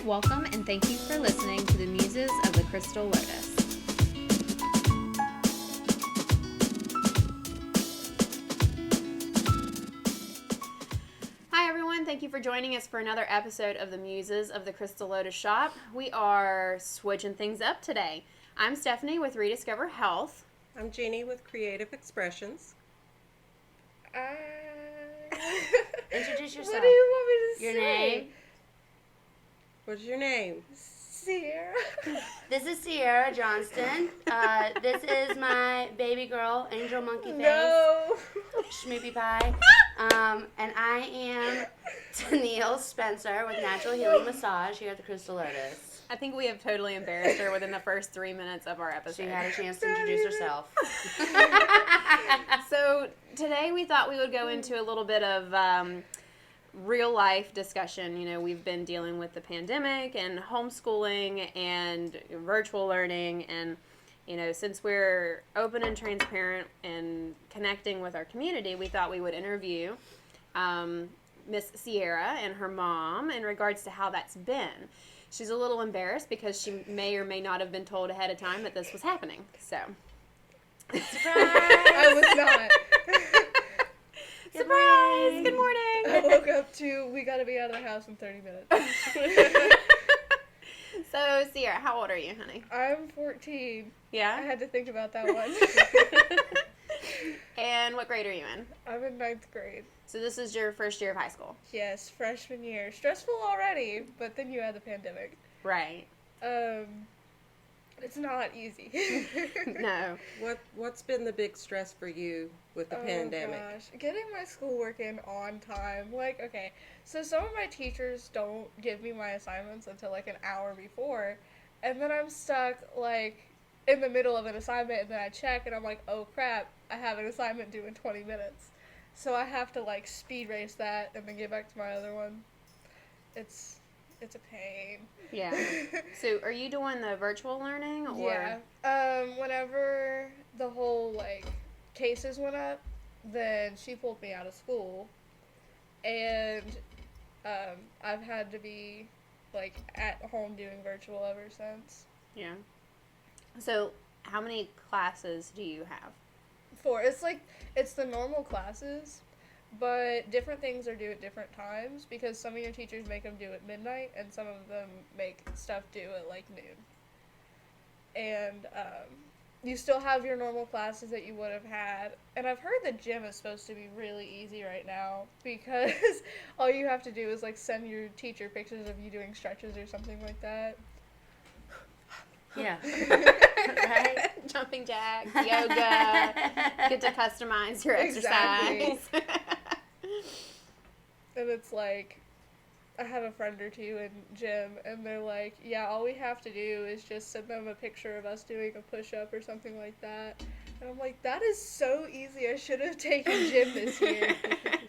Welcome and thank you for listening to the Muses of the Crystal Lotus. Hi everyone, thank you for joining us for another episode of the Muses of the Crystal Lotus Shop. We are switching things up today. I'm Stephanie with Rediscover Health. I'm Jeannie with Creative Expressions. Introduce yourself. What do you want me to Your say? name? What's your name? Sierra. This is Sierra Johnston. This is my baby girl, Angel Monkey Face, No. Schmoopy Pie. And I am Tennille Spencer with Natural Healing Massage here at the Crystal Lotus. I think we have totally embarrassed her within the first 3 minutes of our episode. She had a chance to introduce herself. So today we thought we would go into a little bit of real life discussion. You know, we've been dealing with the pandemic and homeschooling and virtual learning, and you know, since we're open and transparent and connecting with our community, we thought we would interview Miss Sierra and her mom in regards to how that's been. She's a little embarrassed because she may or may not have been told ahead of time that this was happening. So, I was not. surprise! Good morning. I woke up to, we gotta be out of the house in 30 minutes. So, Sierra, how old are you, honey? I'm 14. I Yeah? had to think about that one. And what grade are you in? I'm in 9th grade. So this is your first year of high school. Yes, freshman year. Stressful already, but then you had the pandemic. Right. It's not easy. No. What's been the big stress for you with the pandemic? Gosh, getting my schoolwork in on time. Like, okay, so some of my teachers don't give me my assignments until like an hour before, and then I'm stuck like in the middle of an assignment, and then I check and I'm like, oh crap, I have an assignment due in 20 minutes. So I have to like speed race that and then get back to my other one. It's a pain. Yeah. So are you doing the virtual learning or? Yeah. Whenever the whole like cases went up, then she pulled me out of school, and I've had to be like at home doing virtual ever since. Yeah. So how many classes do you have? 4. It's the normal classes, but different things are due at different times because some of your teachers make them due at midnight and some of them make stuff due at like noon. And you still have your normal classes that you would have had. And I've heard the gym is supposed to be really easy right now because all you have to do is like send your teacher pictures of you doing stretches or something like that. Yeah. Right? Jumping jacks, yoga, get to customize your Exactly. exercise. And it's like, I have a friend or two in gym, and they're like, yeah, all we have to do is just send them a picture of us doing a push-up or something like that. And I'm like, that is so easy. I should have taken gym this year.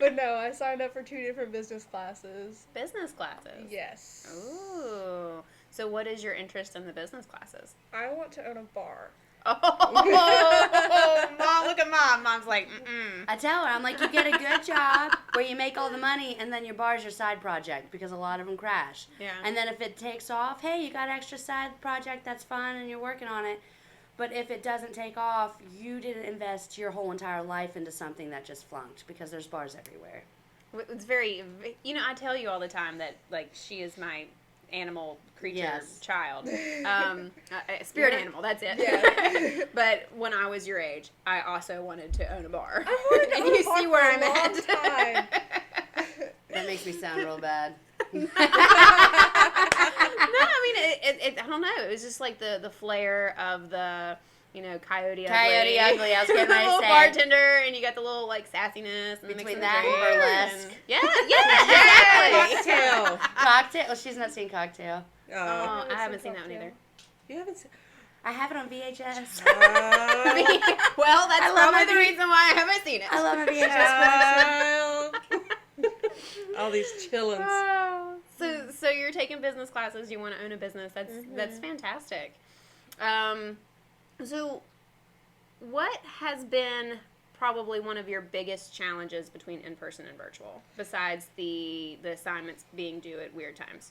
But no, I signed up for 2 different business classes. Business classes? Yes. Ooh. So what is your interest in the business classes? I want to own a bar. Oh, Mom, look at Mom. Mom's like, mm-mm. I tell her, I'm like, you get a good job where you make all the money and then your bar's your side project because a lot of them crash. Yeah. And then if it takes off, hey, you got an extra side project, that's fun and you're working on it. But if it doesn't take off, you didn't invest your whole entire life into something that just flunked because there's bars everywhere. It's very, you know, I tell you all the time that, like, she is my animal creature Yes. child. Spirit Yeah. animal, that's it. Yeah. But when I was your age, I also wanted to own a bar. I wanted to And own you a bar see for where a I'm long at. time. That makes me sound real bad. No, I mean, I don't know. It was just like the flair of the, you know, Coyote Coyote Ugly, I was getting the ready to little say. bartender, and you got the little, like, sassiness. And Between mixing that and drinks, burlesque. Yeah, exactly. Cocktail. Cocktail? Well, she's not seen Cocktail. Oh, I haven't seen that one either. You haven't seen. I have it on VHS. Well, that's I love probably my the reason why I haven't seen it. I love my VHS collection. Child. All these chillins. Oh. So you're taking business classes. You want to own a business. That's fantastic. So what has been probably one of your biggest challenges between in-person and virtual, besides the assignments being due at weird times?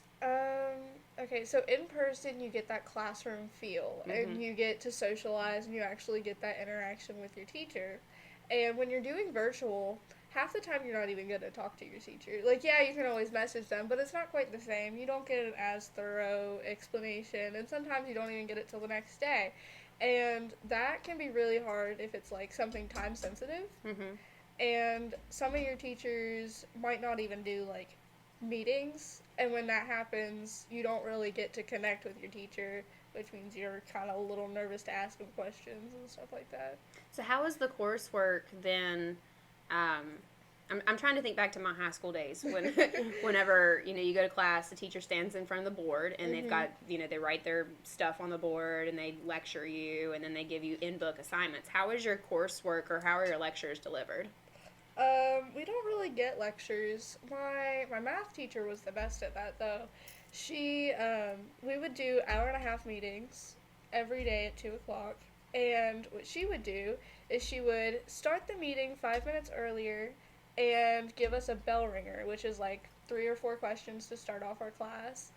Okay, so in person, you get that classroom feel, and you get to socialize, and you actually get that interaction with your teacher. And when you're doing virtual, half the time you're not even going to talk to your teacher. Like, yeah, you can always message them, but it's not quite the same. You don't get an as thorough explanation, and sometimes you don't even get it till the next day. And that can be really hard if it's like something time sensitive. And some of your teachers might not even do like meetings, and when that happens, you don't really get to connect with your teacher, which means you're kind of a little nervous to ask them questions and stuff like that. So how is the coursework then? I'm trying to think back to my high school days when, whenever you go to class, the teacher stands in front of the board and they've got they write their stuff on the board and they lecture you and then they give you in-book assignments. How is your coursework or how are your lectures delivered? We don't really get lectures. My math teacher was the best at that though. She we would do 1.5-hour meetings every day at 2:00. And what she would do is she would start the meeting 5 minutes earlier and give us a bell ringer, which is like 3 or 4 questions to start off our class.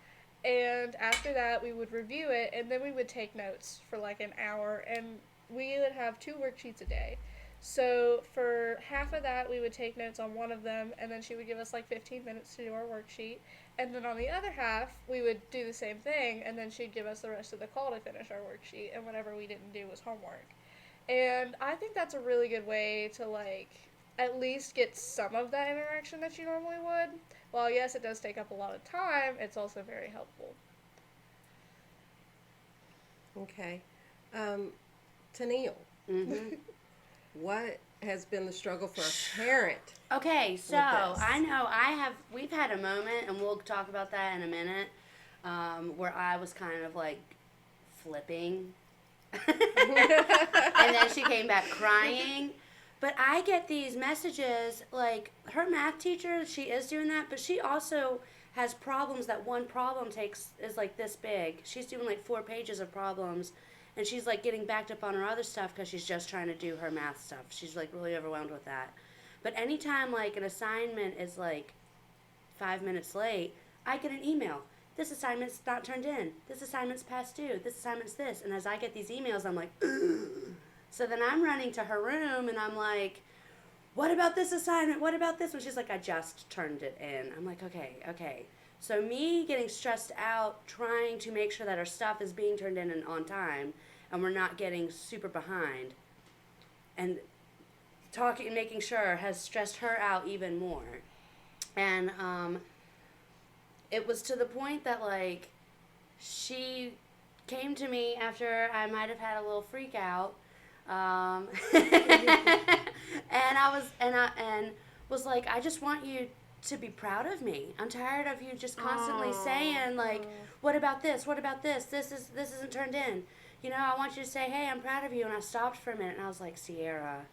And after that, we would review it, and then we would take notes for like an hour, and we would have 2 worksheets a day. So for half of that, we would take notes on one of them, and then she would give us like 15 minutes to do our worksheet. And then on the other half, we would do the same thing, and then she'd give us the rest of the call to finish our worksheet, and whatever we didn't do was homework. And I think that's a really good way to, like, at least get some of that interaction that you normally would. While, yes, it does take up a lot of time, it's also very helpful. Okay. Tennille, what has been the struggle for a parent? Okay, so this? I know we've had a moment, and we'll talk about that in a minute, where I was kind of like flipping. And then she came back crying. But I get these messages, like, her math teacher, she is doing that, but she also has problems that one problem is like this big. She's doing like 4 pages of problems, and she's like getting backed up on her other stuff because she's just trying to do her math stuff. She's like really overwhelmed with that. But anytime like an assignment is like 5 minutes late, I get an email. This assignment's not turned in. This assignment's past due. This assignment's this. And as I get these emails, I'm like, ugh. So then I'm running to her room and I'm like, what about this assignment? What about this one? She's like, I just turned it in. I'm like, okay. So me getting stressed out, trying to make sure that our stuff is being turned in and on time, and we're not getting super behind, and talking and making sure has stressed her out even more. And it was to the point that like she came to me after I might have had a little freak out. And I was like, I just want you to be proud of me. I'm tired of you just constantly saying like, what about this? What about this? This isn't turned in. I want you to say, hey, I'm proud of you. And I stopped for a minute and I was like, Sierra,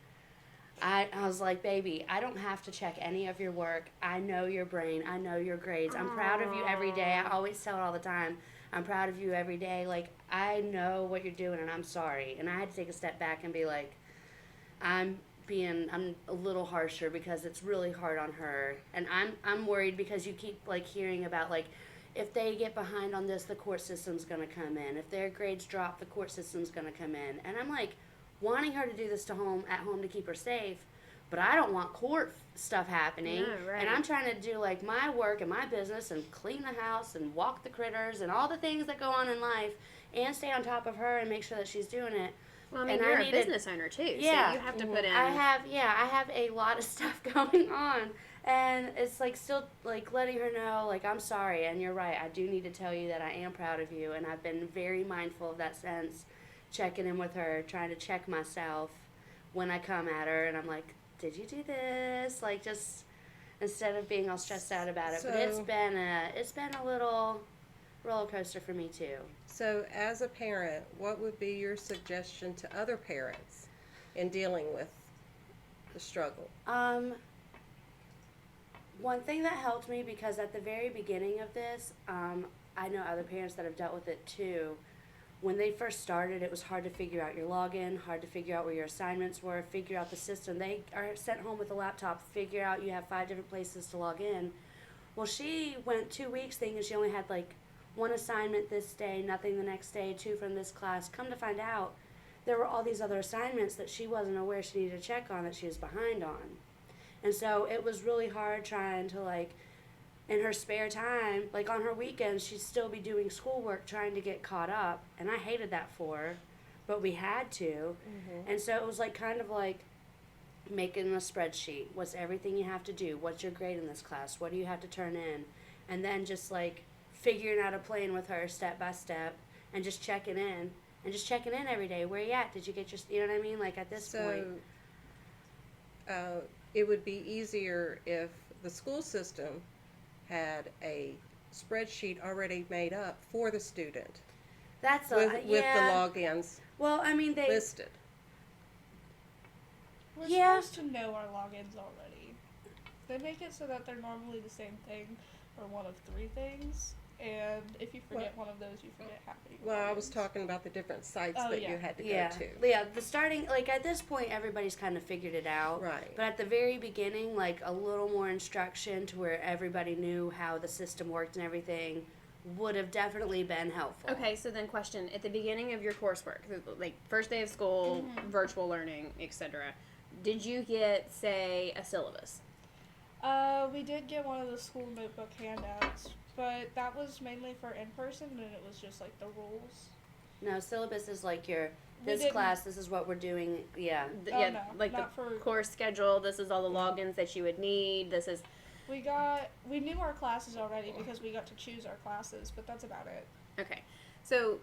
I was like, baby, I don't have to check any of your work. I know your brain. I know your grades. I'm proud of you every day. I always tell it all the time. I'm proud of you every day. Like, I know what you're doing, and I'm sorry. And I had to take a step back and be like, I'm a little harsher because it's really hard on her. And I'm worried because you keep, like, hearing about, like, if they get behind on this, the court system's going to come in. If their grades drop, the court system's going to come in. And I'm, like, wanting her to do this at home to keep her safe. But I don't want court stuff happening. No, right. And I'm trying to do like my work and my business and clean the house and walk the critters and all the things that go on in life and stay on top of her and make sure that she's doing it. Well, I mean, and you're a business owner too, yeah, so you have to put in. I have a lot of stuff going on. And it's like still like letting her know like I'm sorry and you're right. I do need to tell you that I am proud of you, and I've been very mindful of that since, checking in with her, trying to check myself when I come at her, and I'm like, did you do this? Like, just instead of being all stressed out about it. So, but it's been a little roller coaster for me too. So as a parent, what would be your suggestion to other parents in dealing with the struggle? One thing that helped me, because at the very beginning of this, I know other parents that have dealt with it too. When they first started, it was hard to figure out your login, hard to figure out where your assignments were, figure out the system. They are sent home with a laptop, figure out you have 5 different places to log in. Well, she went 2 weeks thinking she only had like one assignment this day, nothing the next day, 2 from this class. Come to find out, there were all these other assignments that she wasn't aware she needed to check on that she was behind on. And so it was really hard trying to, like, in her spare time, like on her weekends, she'd still be doing schoolwork trying to get caught up. And I hated that for her, but we had to. And so it was like kind of like making a spreadsheet. What's everything you have to do? What's your grade in this class? What do you have to turn in? And then just like figuring out a plan with her step by step and just checking in. And just checking in every day. Where you at? Did you get your, you know what I mean? Like at this point. It would be easier if the school system had a spreadsheet already made up for the student That's a, with the yeah. logins Well, I mean, they, listed. We're Yeah. supposed to know our logins already. They make it so that they're normally the same thing or one of 3 things. And if you forget one of those, you forget half of your Well, I was logins. talking about the different sites Oh, that yeah. you had to yeah. go to. Yeah, the starting, like at this point, everybody's kind of figured it out. Right. But at the very beginning, like a little more instruction to where everybody knew how the system worked and everything would have definitely been helpful. Okay, so then question, at the beginning of your coursework, like first day of school, virtual learning, etc., did you get, say, a syllabus? We did get one of the school notebook handouts, but that was mainly for in person, and it was just like the rules. No, syllabus is like your, We this didn't- class, this is what we're doing. Yeah. Oh, Yeah, no, like the not for- course schedule, this is all the logins that you would need, this is, We knew our classes already because we got to choose our classes, but that's about it. okay. So,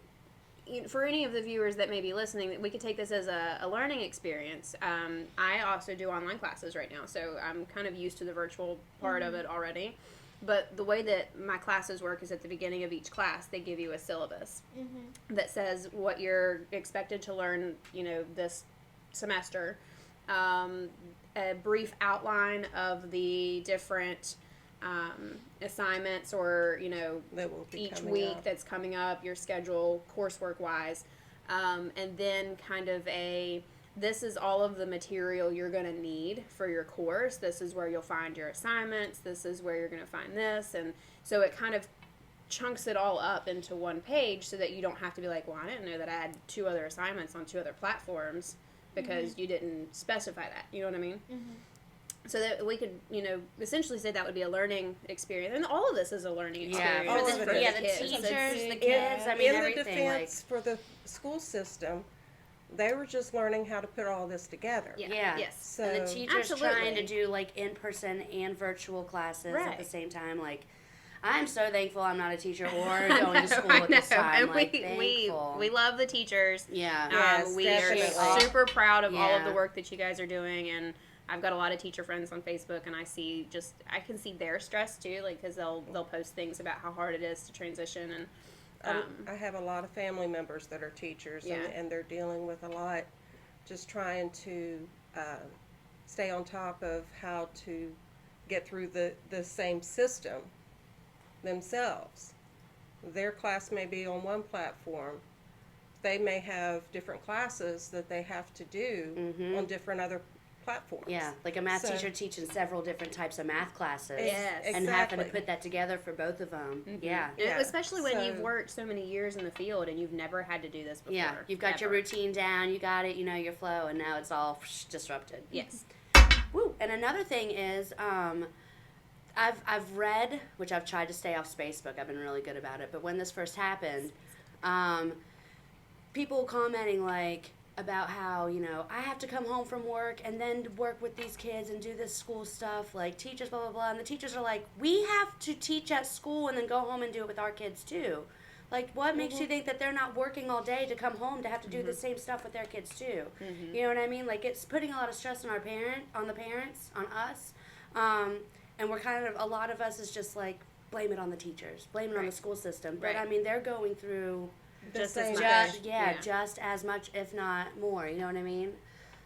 for any of the viewers that may be listening, we could take this as a learning experience. I also do online classes right now, so I'm kind of used to the virtual part of it already. But the way that my classes work is at the beginning of each class, they give you a syllabus that says what you're expected to learn, this semester. A brief outline of the different assignments or, That will be each coming week up. that's coming up, your schedule, coursework wise, and then kind of this is all of the material you're going to need for your course. This is where you'll find your assignments. This is where you're going to find this. And so it kind of chunks it all up into one page so that you don't have to be like, well, I didn't know that I had 2 other assignments on 2 other platforms because you didn't specify that. You know what I mean? So that we could, essentially say that would be a learning experience. And all of this is a learning Yeah, experience. all for of the, it yeah, is. the kids. teachers, It's- the kids, I mean, In the everything. Like, defense for the school system, they were just learning how to put all this together. yeah. Yes. So And the teachers Absolutely. trying to do like in-person and virtual classes at the Right. same time. Like, I'm so thankful I'm not a teacher or going to school at this time. And Like, we thankful. love the teachers. Yeah. Yes, We definitely. are super proud of all of the Yeah. work that you guys are doing, and I've got a lot of teacher friends on Facebook, and I can see their stress too, like because they'll post things about how hard it is to transition, and I have a lot of family members that are teachers, Yeah. and they're dealing with a lot, just trying to stay on top of how to get through the same system themselves. Their class may be on one platform. They may have different classes that they have to do on different other platforms. Yeah, like a math So- teacher teaching several different types of math classes. Yes. And having to Exactly. put that together for both of them. Yeah. And Yeah, especially when you've so- worked so many years in the field and you've never had to do this before. Yeah, you've got your ever. routine down, you got it, you know your flow, and now it's all disrupted. Yes. Woo! And another thing is, I've read, which I've tried to stay off Facebook. I've been really good about it. But when this first happened, people commenting like about how I have to come home from work and then work with these kids and do this school stuff, like teachers, blah blah blah. And the teachers are like, we have to teach at school and then go home and do it with our kids too. Like, what makes you think that they're not working all day to come home to have to do the same stuff with their kids too? You know what I mean? Like, it's putting a lot of stress on on the parents, on us, and we're kind of, a lot of us is just like, blame it on the teachers, blame it on the Right. school system. But Right. I mean, they're going through The Just as same much. thing. just Yeah. just as much, if not more. You know what I mean?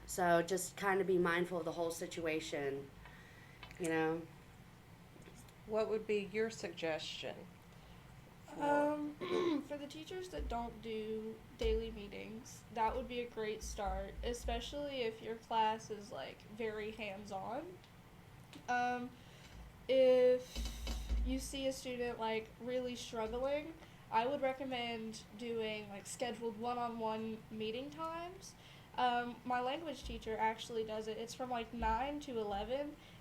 So just kind of be mindful of the whole situation. You know. What would be your suggestion? For the teachers that don't do daily meetings, that would be a great start, especially if your class is like very hands-on. If you see a student like really struggling, I would recommend doing like scheduled one-on-one meeting times. My language teacher actually does it. It's from like 9 to 11,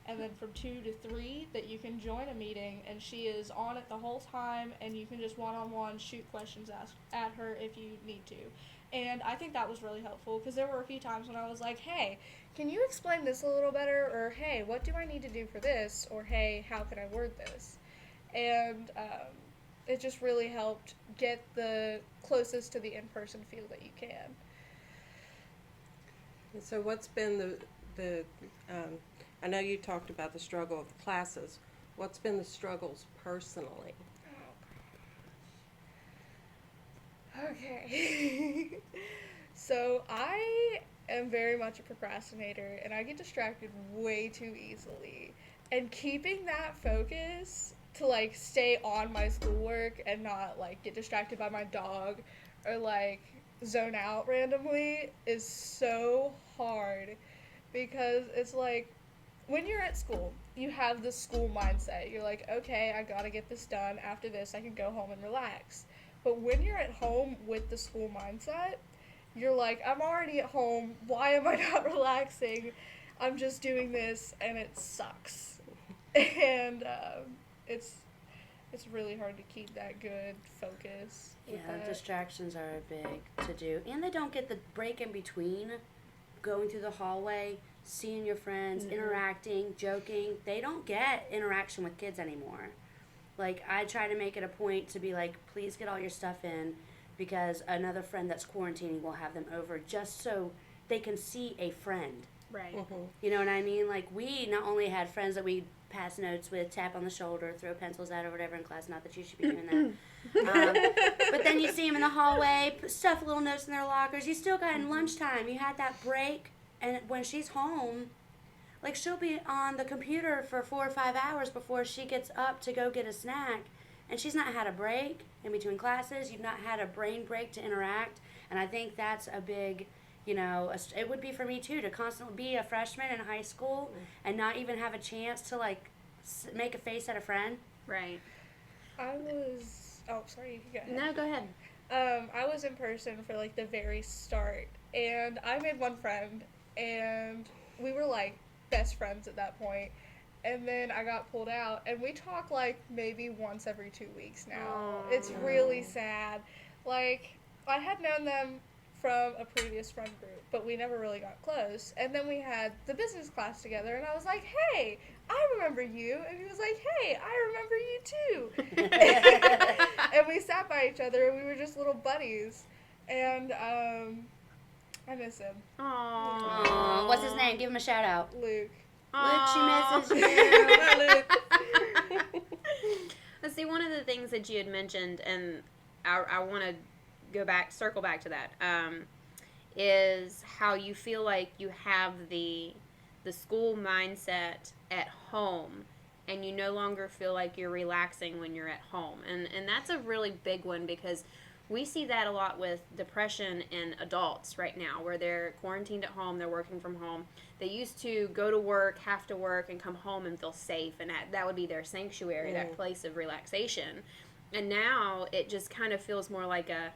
and then from 2 to 3 that you can join a meeting, and she is on it the whole time, and you can just one-on-one shoot questions at her if you need to. And I think that was really helpful, because there were a few times when I was like, hey, can you explain this a little better? Or, hey, what do I need to do for this? Or, hey, how can I word this? And it just really helped get the closest to the in-person feel that you can. And so what's been the I know you talked about the struggle of the classes. What's been the struggles personally? Okay. So I am very much a procrastinator, and I get distracted way too easily. And keeping that focus to like stay on my schoolwork and not like get distracted by my dog or like zone out randomly is so hard, because it's like when you're at school, you have the school mindset. You're like, okay, I gotta get this done. After this, I can go home and relax. But when you're at home with the school mindset, you're like, I'm already at home. Why am I not relaxing? I'm just doing this, and it sucks. And it's really hard to keep that good focus. Yeah, with that. distractions are big to do. And they don't get the break in between going through the hallway, seeing your friends, interacting, joking. They don't get interaction with kids anymore. Like, I try to make it a point to be like, please get all your stuff in, because another friend that's quarantining will have them over just so they can see a friend. Right. You know what I mean? Like, we not only had friends that we pass notes with, tap on the shoulder, throw pencils at or whatever in class, not that you should be doing that. But then you see them in the hallway, stuff little notes in their lockers. You still got in lunchtime. You had that break, and when she's home, like, she'll be on the computer for 4 or 5 hours before she gets up to go get a snack, and she's not had a break in between classes. You've not had a brain break to interact, and I think that's a big, you know, it would be for me too, to constantly be a freshman in high school and not even have a chance to, like, make a face at a friend. Right. I was. Oh, sorry. You go ahead. No, go ahead. I was in person for like the very start, and I made one friend, and we were like best friends at that point. And then I got pulled out, and we talk like maybe once every 2 weeks now. Aww. It's really sad. Like, I had known them from a previous friend group, but we never really got close. And then we had the business class together, and I was like, hey, I remember you. And he was like, hey, I remember you too. And we sat by each other, and we were just little buddies. And I miss him. Aww. What's his name? Give him a shout out. Luke. Luke, she misses you. Bye, Luke. Let's see, one of the things that you had mentioned, and I want to circle back to that, is how you feel like you have the school mindset at home, and you no longer feel like you're relaxing when you're at home. And that's a really big one, because we see that a lot with depression in adults right now, where they're quarantined at home, they're working from home. They used to go to work, have to work, and come home and feel safe, and that would be their sanctuary, that place of relaxation. And now it just kind of feels more like a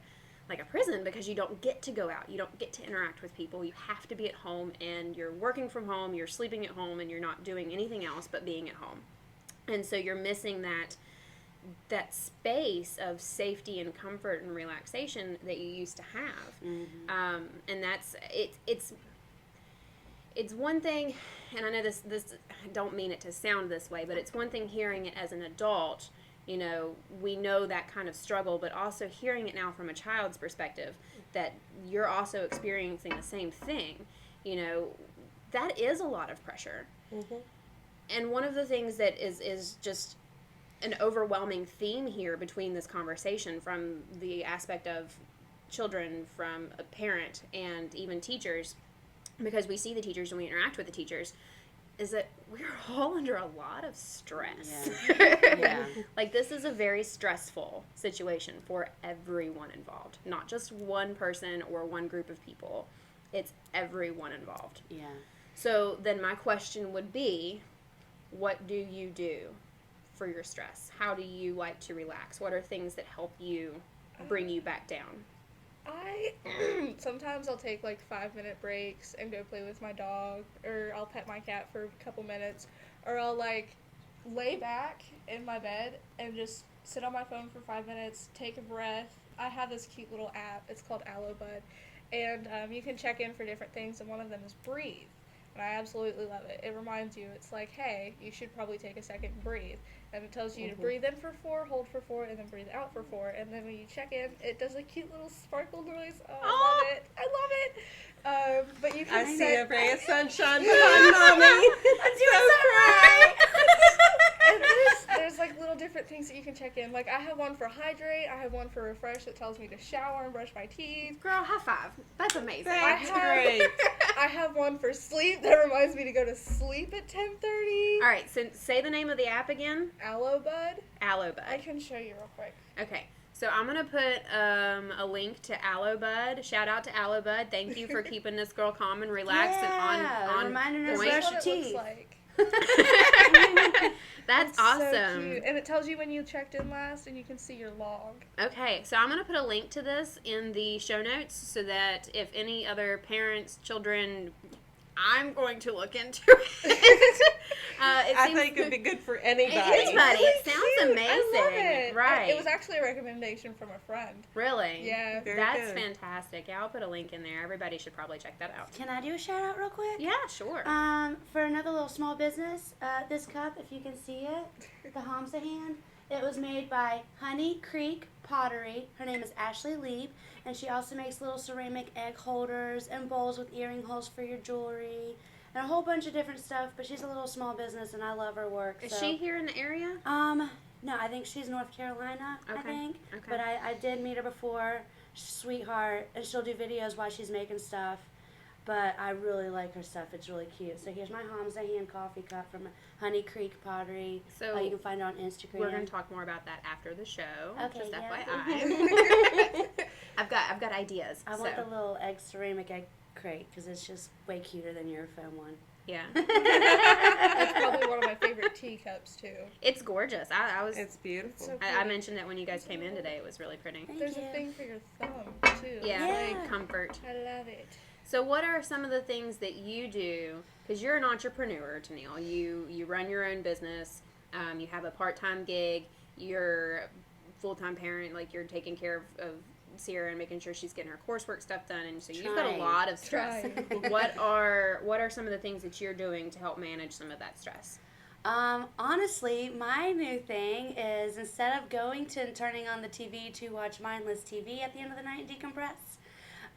prison, because you don't get to go out, you don't get to interact with people, you have to be at home, and you're working from home, you're sleeping at home, and you're not doing anything else but being at home. And so you're missing that space of safety and comfort and relaxation that you used to have. And that's it's one thing, and I know this I don't mean it to sound this way, but it's one thing hearing it as an adult. You know, we know that kind of struggle, but also hearing it now from a child's perspective, that you're also experiencing the same thing. You know, that is a lot of pressure. And one of the things that is just an overwhelming theme here between this conversation, from the aspect of children, from a parent, and even teachers, because we see the teachers and we interact with the teachers, is that we're all under a lot of stress. Yeah. Like, this is a very stressful situation for everyone involved, not just one person or one group of people. It's everyone involved. Yeah. So then my question would be, what do you do for your stress? How do you like to relax? What are things that help you bring you back down? Sometimes I'll take like 5-minute breaks and go play with my dog, or I'll pet my cat for a couple minutes, or I'll like lay back in my bed and just sit on my phone for 5 minutes, take a breath. I have this cute little app. It's called AlloBud, and you can check in for different things, and one of them is breathe. And I absolutely love it. It reminds you, it's like, hey, you should probably take a second and breathe. And it tells you to breathe in for 4, hold for 4, and then breathe out for 4. And then when you check in, it does a cute little sparkle noise. Oh, I love it. I love it. But you can I see set- a ray of sunshine behind Mommy. And there's like little different things that you can check in. Like I have one for hydrate, I have one for refresh that tells me to shower and brush my teeth. Girl, high five. That's amazing. That's I have- great. I have one for sleep that reminds me to go to sleep at 10:30. All right, so say the name of the app again. AlloBud. I AlloBud. can show you real quick. Okay, so I'm going to put a link to AlloBud. Shout out to AlloBud. Thank you for keeping this girl calm and relaxed Yeah, and on reminding her to point. brush That's your what it looks teeth. like. That's It's awesome. So cute. And it tells you when you checked in last, and you can see your log. Okay, so I'm going to put a link to this in the show notes so that if any other parents, children, I'm going to look into it. I think it'd be good for anybody. Anybody. It sounds Cute. amazing. I love it. Right. It was actually a recommendation from a friend. Really? Yeah. Very That's good. fantastic. Yeah, I'll put a link in there. Everybody should probably check that out. Can I do a shout out real quick? Yeah, sure. For another little small business, this cup, if you can see it, the Hamza hand, it was made by Honey Creek Pottery. Her name is Ashley Lieb, and she also makes little ceramic egg holders and bowls with earring holes for your jewelry and a whole bunch of different stuff. But she's a little small business, and I love her work. Is so. she here in the area? No, I think she's North Carolina. I Okay, think, okay. but I did meet her before. Sweetheart, and she'll do videos while she's making stuff. But I really like her stuff. It's really cute. So here's my Hamza hand coffee cup from Honey Creek Pottery. So You can find it on Instagram. we're going to talk more about that after the show. Okay, Just yeah. FYI. I've got ideas. I want so, the little ceramic egg crate because it's just way cuter than your foam one. yeah. That's probably one of my favorite teacups too. It's gorgeous. I was It's beautiful. So I mentioned that when you guys came in today. It was really pretty. Thank There's you. a thing for your thumb too. Yeah, Yeah. comfort. I love it. So what are some of the things that you do? Because you're an entrepreneur, Tennille. You run your own business. You have a part-time gig. You're a full-time parent. Like you're taking care of Sierra and making sure she's getting her coursework stuff done. And so you've got a Trying. lot of stress. Trying. What are some of the things that you're doing to help manage some of that stress? Honestly, my new thing is instead of going to and turning on the TV to watch mindless TV at the end of the night and decompress,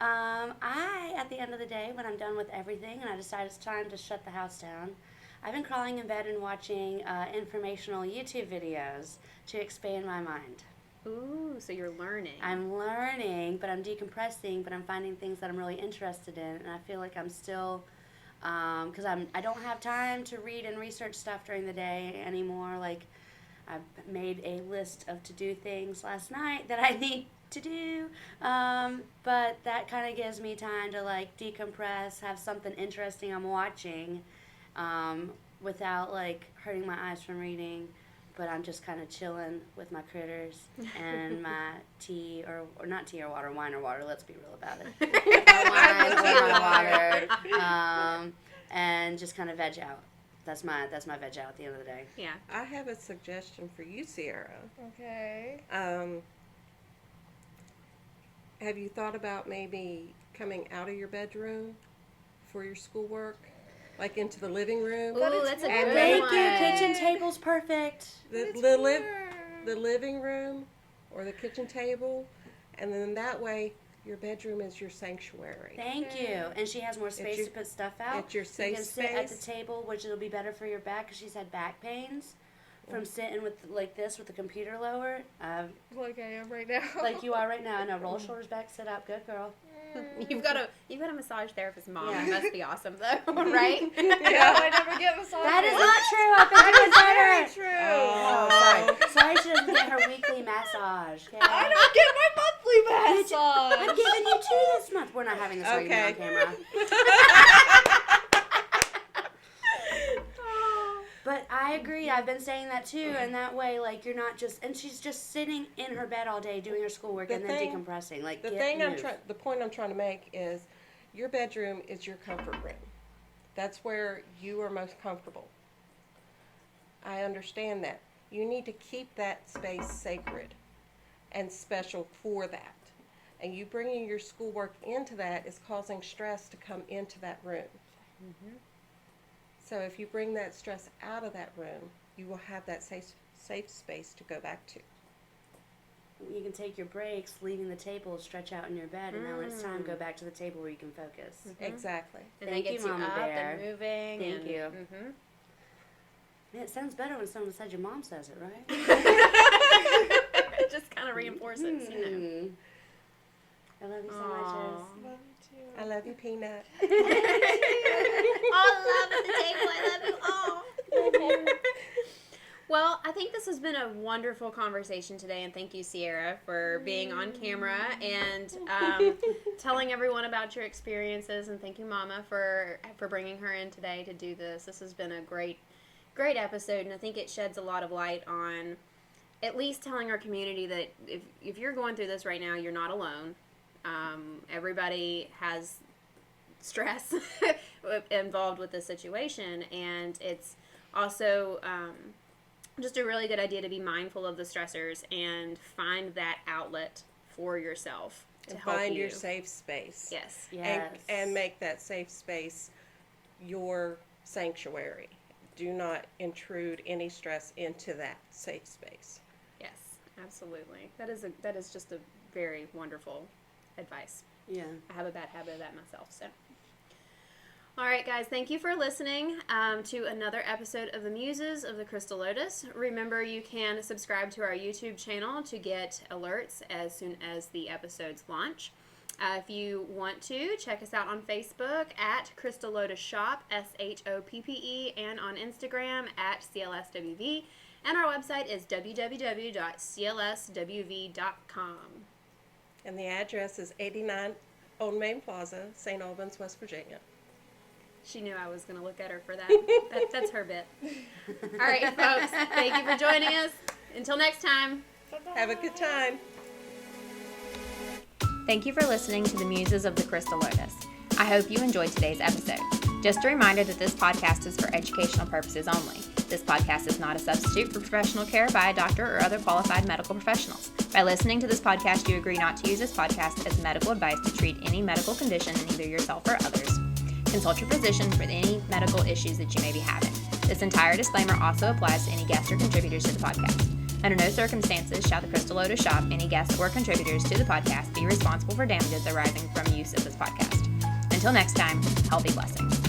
at the end of the day, when I'm done with everything and I decide it's time to shut the house down, I've been crawling in bed and watching informational YouTube videos to expand my mind. Ooh, so you're learning. I'm learning, but I'm decompressing, but I'm finding things that I'm really interested in, and I feel like I'm still, because I don't have time to read and research stuff during the day anymore. Like, I made a list of to-do things last night that I need to do, but that kind of gives me time to like decompress, have something interesting I'm watching, without like hurting my eyes from reading. But I'm just kind of chilling with my critters and my tea, or not tea or water, wine or water. Let's be real about it. My wine or my water, and just kind of veg out. That's my veg out at the end of the day. Yeah. I have a suggestion for you, Sierra. Okay. Have you thought about maybe coming out of your bedroom for your schoolwork? Like into the living room? But Ooh, it's that's a warm. good Thank one. you. Kitchen table's perfect. The, It's the, warm. the living room or the kitchen table, and then that way your bedroom is your sanctuary. Thank you. And she has more space your- to put stuff out. it's your You safe can sit at the space. table, which it'll be better for your back because she's had back pains from sitting with like this with the computer lowered. Like I am right now. Like you are right now. No, roll shoulders back, sit up. Good girl. You've got a massage therapist mom. Yeah. It must be awesome though, right? Yeah, I never get massages. That is not true. I've been doing very better. true. Oh, sorry. Sorry, she doesn't get her weekly massage. Okay? I don't get my monthly massage. I'm giving you 2 this month. We're not having this argument on Okay. camera. But I I agree. I've been saying that too, and that way, like, you're not just, and she's just sitting in her bed all day doing her schoolwork The and thing- then decompressing. Like, The point I'm trying to make is, your bedroom is your comfort room. That's where you are most comfortable. I understand that. You need to keep that space sacred and special for that. And you bringing your schoolwork into that is causing stress to come into that room. So if you bring that stress out of that room, you will have that safe space to go back to. You can take your breaks, leaving the table, stretch out in your bed, and then when it's time, go back to the table where you can focus. Exactly. And Thank that you, gets you Mama up Bear. and moving. Thank you. Mm-hmm. Man, it sounds better when someone said your mom says it, right? It just kind of reinforces, you know. Mm. I love you so much, Aw. Liz. Love you too. I love you, Peanut. All love at the table. I love you all. Well, I think this has been a wonderful conversation today, and thank you, Sierra, for being on camera and telling everyone about your experiences. And thank you, Mama, for bringing her in today to do this. This has been a great episode, and I think it sheds a lot of light on at least telling our community that if you're going through this right now, you're not alone. Everybody has stress involved with the situation, and it's also just a really good idea to be mindful of the stressors and find that outlet for yourself to And help find you. your safe space. Yes. And make that safe space your sanctuary. Do not intrude any stress into that safe space. Yes, absolutely. That is just a very wonderful advice. Yeah. I have a bad habit of that myself, so. All right, guys, thank you for listening to another episode of the Muses of the Crystal Lotus. Remember, you can subscribe to our YouTube channel to get alerts as soon as the episodes launch. If you want to, check us out on Facebook at Crystal Lotus Shop, SHOPPE, and on Instagram at CLSWV. And our website is www.clswv.com. And the address is 89 Old Main Plaza, St. Albans, West Virginia. She knew I was going to look at her for that. That's her bit. All right, folks. Thank you for joining us. Until next time. Have a good time. Thank you for listening to the Muses of the Crystal Lotus. I hope you enjoyed today's episode. Just a reminder that this podcast is for educational purposes only. This podcast is not a substitute for professional care by a doctor or other qualified medical professionals. By listening to this podcast, you agree not to use this podcast as medical advice to treat any medical condition in either yourself or others. Consult your physician for any medical issues that you may be having. This entire disclaimer also applies to any guests or contributors to the podcast. Under no circumstances shall the Crystal Lotus Shop, any guests or contributors to the podcast, be responsible for damages arising from use of this podcast. Until next time, healthy blessings.